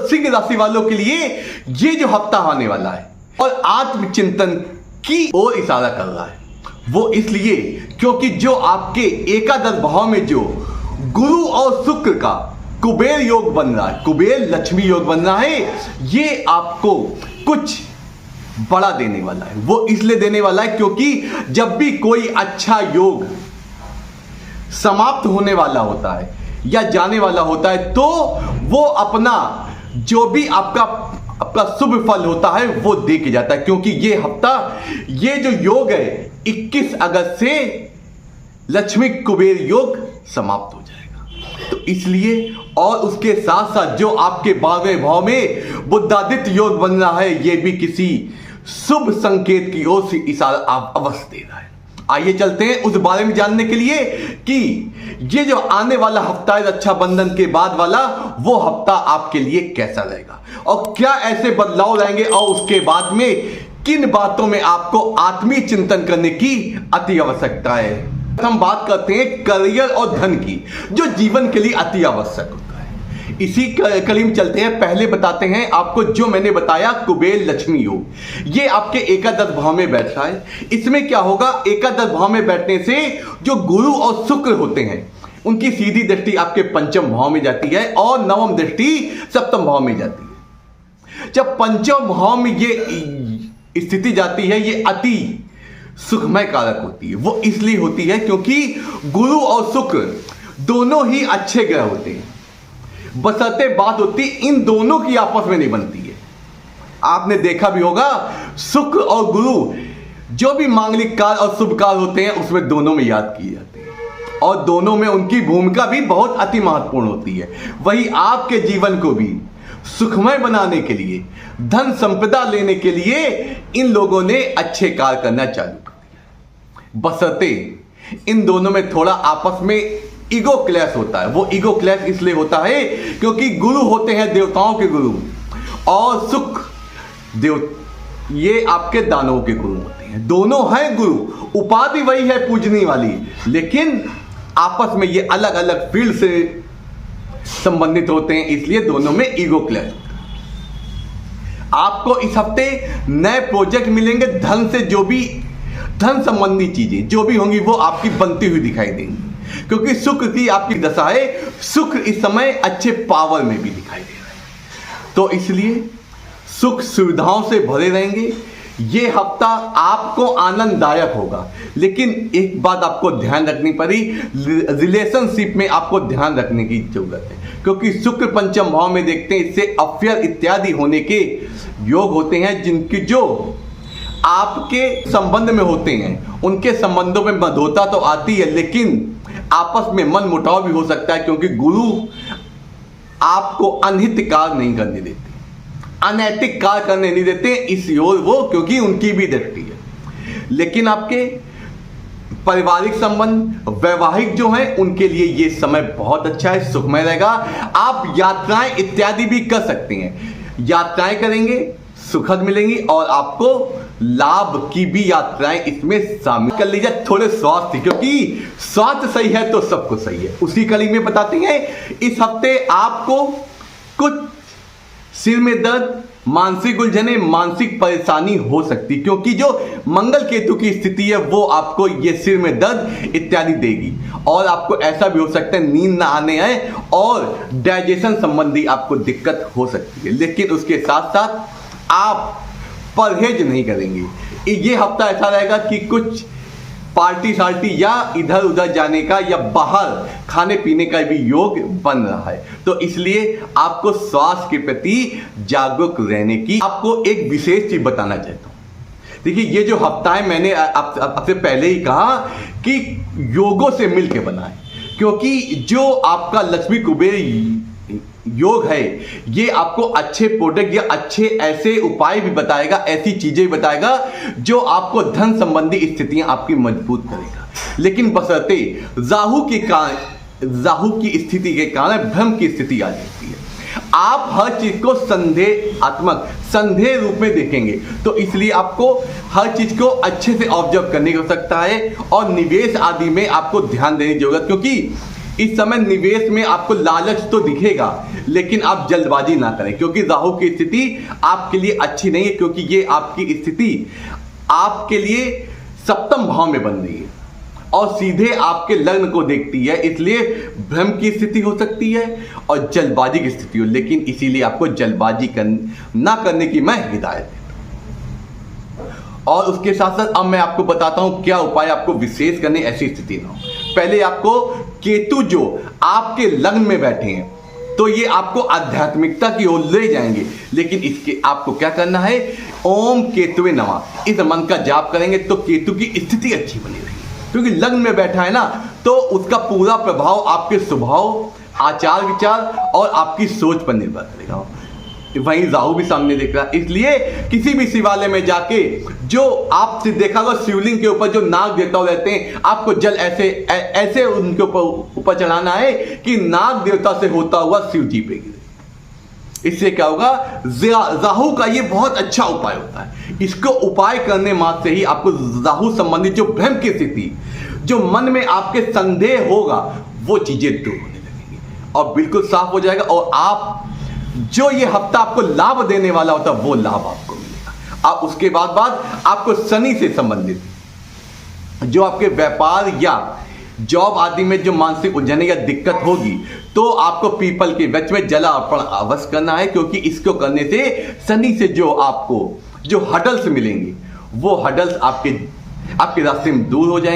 सिंह राशि वालों के लिए ये जो हफ्ता आने वाला है और आत्मचिंतन की ओर इशारा कर रहा है, वो इसलिए क्योंकि जो आपके एकादश भाव में जो गुरु और शुक्र का कुबेर योग बन रहा है, कुबेर लक्ष्मी योग बन रहा है, ये आपको कुछ बड़ा देने वाला है। वो इसलिए देने वाला है क्योंकि जब भी कोई अच्छा योग समाप्त होने वाला होता है या जाने वाला होता है, तो वो अपना जो भी आपका शुभ फल होता है वो दे के जाता है। क्योंकि ये हफ्ता, ये जो योग है 21 अगस्त से लक्ष्मी कुबेर योग समाप्त हो जाएगा। तो इसलिए और उसके साथ साथ जो आपके 12वें भाव में बुधादित्य योग बन रहा है, ये भी किसी शुभ संकेत की ओर से इशारा अवश्य दे रहा है। आइए चलते हैं उस बारे में जानने के लिए कि ये जो आने वाला हफ्ता है रक्षाबंधन के बाद वाला, वो हफ्ता आपके लिए कैसा रहेगा और क्या ऐसे बदलाव रहेंगे और उसके बाद में किन बातों में आपको आत्मीय चिंतन करने की अति आवश्यकता है। हम बात करते हैं करियर और धन की, जो जीवन के लिए अति आवश्यक होता है। इसी कड़ी में चलते हैं। पहले बताते हैं आपको जो मैंने बताया कुबेर लक्ष्मी योग, ये आपके एकादश भाव में बैठ रहा है। इसमें क्या होगा, एकादश भाव में बैठने से जो गुरु और शुक्र होते हैं उनकी सीधी दृष्टि आपके पंचम भाव में जाती है और नवम दृष्टि सप्तम भाव में जाती है। जब पंचम भाव में ये स्थिति जाती है, ये अति सुखमय कारक होती है। वो इसलिए होती है क्योंकि गुरु और शुक्र दोनों ही अच्छे ग्रह होते हैं, बशर्ते बात होती इन दोनों की आपस में नहीं बनती है। आपने देखा भी होगा शुक्र और गुरु जो भी मांगलिक कार्य और शुभ कार्य होते हैं उसमें दोनों में याद किए जाते हैं और दोनों में उनकी भूमिका भी बहुत अति महत्वपूर्ण होती है। वही आपके जीवन को भी सुखमय बनाने के लिए, धन संपदा लेने के लिए इन लोगों ने अच्छे कार्य करना चालू कर दिया, बशर्ते इन दोनों में थोड़ा आपस में ईगो क्लैश होता है। वो ईगो क्लैश इसलिए होता है क्योंकि गुरु होते हैं देवताओं के गुरु और शुक्र ये आपके दानवों के गुरु होते हैं। दोनों हैं गुरु, उपाधि वही है पूजनी वाली, लेकिन आपस में ये अलग अलग फील्ड से संबंधित होते हैं, इसलिए दोनों में ईगो क्लैश होता है। आपको इस हफ्ते नए प्रोजेक्ट मिलेंगे, धन से जो भी धन संबंधी चीजें जो भी होंगी वो आपकी बनती हुई दिखाई देंगी, क्योंकि शुक्र की आपकी दशा है। शुक्र इस समय अच्छे पावर में भी दिखाई दे रहा है, तो इसलिए सुख सुविधाओं से भरे रहेंगे। ये हफ्ता आपको आनंददायक होगा, लेकिन एक बात आपको ध्यान रखनी पड़ी, रिलेशनशिप में आपको ध्यान रखने की जरूरत है, क्योंकि शुक्र पंचम भाव में देखते हैं, इससे अफेयर इत्यादि होने के योग होते हैं। जिनकी जो आपके संबंध में होते हैं उनके संबंधों में मधुरता तो आती है, लेकिन आपस में मन मुटाव भी हो सकता है, क्योंकि गुरु आपको अनहित कार्य नहीं करने देते, अनैतिक कार्य करने नहीं देते इस ओर वो, क्योंकि उनकी भी दृष्टि है। लेकिन आपके पारिवारिक संबंध, वैवाहिक जो हैं, उनके लिए ये समय बहुत अच्छा है, सुखमय रहेगा। आप यात्राएं इत्यादि भी कर सकते हैं, यात्राएं करेंगे, सुखद मिलेंगी और आपको लाभ की भी यात्राएं इसमें शामिल कर लीजिए। थोड़े स्वास्थ्य, क्योंकि स्वास्थ्य सही है तो सब कुछ सही है। उसी कड़ी में बताते हैं इस हफ्ते आपको कुछ सिर में दर्द, मानसिक उलझने, मानसिक परेशानी हो सकती, क्योंकि जो मंगल केतु की स्थिति है वो आपको ये सिर में दर्द इत्यादि देगी और आपको ऐसा भी हो सकता है नींद ना आने आए और डाइजेशन संबंधी आपको दिक्कत हो सकती है। लेकिन उसके साथ साथ आप परहेज नहीं करेंगे। ये हफ्ता ऐसा रहेगा कि कुछ पार्टी सार्टी या इधर उधर जाने का या बाहर खाने पीने का भी योग बन रहा है, तो इसलिए आपको स्वास्थ्य के प्रति जागरूक रहने की आपको एक विशेष चीज बताना चाहता हूं। देखिए, ये जो हफ्ता है मैंने आपसे पहले ही कहा कि योगों से मिलके बना है, क्योंकि जो आपका लक्ष्मी कुबेर योग है ये आपको अच्छे प्रोडक्ट या अच्छे ऐसे उपाय भी बताएगा, ऐसी चीजें बताएगा जो आपको धन संबंधी स्थितियां आपकी मजबूत करेगा। लेकिन बशर्ते राहु की स्थिति के कारण भ्रम की स्थिति आ जाती है। आप हर चीज को संदेह रूप में देखेंगे, तो इसलिए आपको हर चीज को अच्छे से ऑब्जर्व करने की आवश्यकता है और निवेश आदि में आपको ध्यान देने की जरूरत, क्योंकि इस समय निवेश में आपको लालच तो दिखेगा, लेकिन आप जल्दबाजी ना करें, क्योंकि राहु की स्थिति आपके लिए अच्छी नहीं है, क्योंकि ये आपकी स्थिति आपके लिए सप्तम भाव में बन रही है और सीधे आपके लग्न को देखती है, इसलिए भ्रम की स्थिति हो सकती है और जल्दबाजी की स्थिति हो, लेकिन इसीलिए आपको जल्दबाजी ना करने की मैं हिदायत देता हूं। और उसके साथ साथ अब मैं आपको बताता हूं क्या उपाय आपको विशेष करने ऐसी स्थिति ना हो। पहले आपको केतु जो आपके लग्न में बैठे हैं, तो ये आपको आध्यात्मिकता की ओर ले जाएंगे, लेकिन इसके आपको क्या करना है, ओम केतुवे नमः इस मंत्र का जाप करेंगे तो केतु की स्थिति अच्छी बनी रहेगी, क्योंकि लग्न में बैठा है ना, तो उसका पूरा प्रभाव आपके स्वभाव, आचार विचार और आपकी सोच पर निर्भर करेगा। वहीं राहु भी सामने देख रहा है, इसलिए किसी भी शिवालय में जाके जो आपसे देखा होगा शिवलिंग के ऊपर जो नाग देवता रहते हैं, आपको जल ऐसे उनके ऊपर चढ़ाना है कि नाग देवता से होता हुआ शिव जी पे गिरे। इससे क्या होगा, राहु का ये बहुत अच्छा उपाय होता है। इसको उपाय करने मात्र से ही आपको राहु संबंधित जो भ्रम की स्थिति, जो मन में आपके संदेह होगा, वो चीजें दूर होने लगेंगी और बिल्कुल साफ हो जाएगा। और आप जो ये हफ्ता आपको लाभ देने वाला होता है, वो लाभ आपको मिलेगा। अब उसके बाद आपको शनि से संबंधित जो आपके व्यापार या जॉब आदि में जो मानसिक उलझन या दिक्कत होगी, तो आपको पीपल के वृक्ष में जला अर्पण अवश्य करना है, क्योंकि इसको करने से शनि से जो आपको जो हडल्स मिलेंगे, वो हडल्स आपके रास्ते में दूर हो जाएंगे।